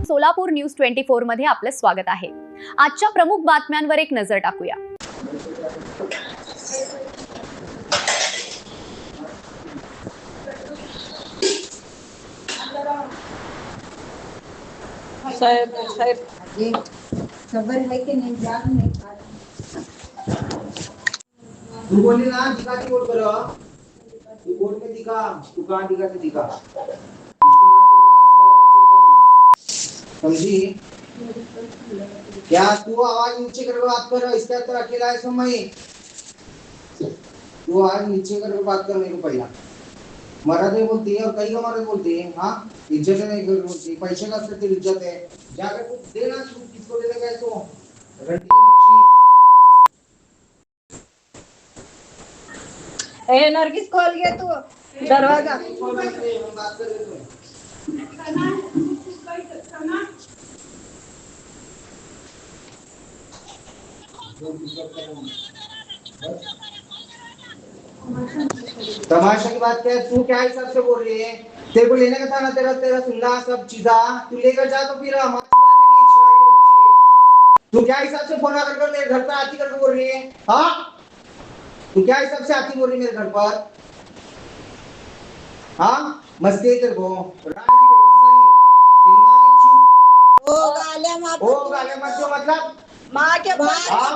Solapur news 24 मध्ये आपलं स्वागत आहे। आजच्या प्रमुख बातम्यांवर एक नजर टाकूया। साहेब खबर है कि नहीं जान नहीं तू बोली ना दिखा की बोल करो तू बोल में दिखा तू कहाँ दिखा से दिखा इसकी माँ छूटने का ना बराबर छूटता मैं समझी क्या तू आवाज नीचे करके बात कर इसके अंदर अकेला है समय तू आवाज नीचे करके बात कर मेरे को पहिला मराठी बोलती है और कई का मराठी बोलती है हाँ इज्जत नहीं कर बोलती पैसे का तेरी इज्जत है जाकर तू देना किसको देने का है तो रंडी बच्ची ए नरगिस खोल गया तू दरवाजा बात कर रहे तमाशा की बात क्या है तू क्या हिसाब से बोल रही है तेरे को लेने का था ना तेरा तेरा सुनना सब चीजा तू लेकर जा तो फिर तेरी इच्छा की बच्ची है तू क्या हिसाब से फोन कर मेरे घर पर आती करके बोल रही है हाँ तू क्या हिसाब से आती बोल रही मेरे घर पर हाँ मस्ती है तेरे को रानी की बेटी साली तेरी माँ की चुप ओ गाले मत जो मतलब माँ के हाँ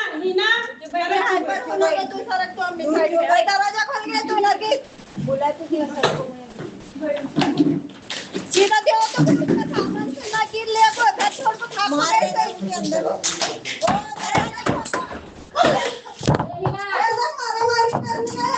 नहीं है दरवाजा खोल गया तू नरगिस बोला तू सीधा देव तो सामान से ना गिर ले को घर छोड़ को खा मारे इसके अंदर मारा मारी करने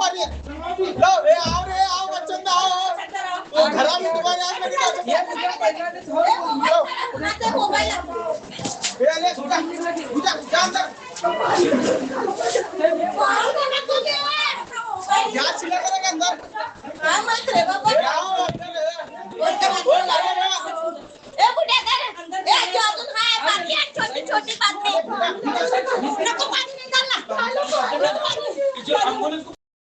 पारी लो ए आओ रे आओ बच्चन ना आओ घरा में तुम्हारे आज लगे ए ले सुजा सुजा जा अंदर क्या चिल्ला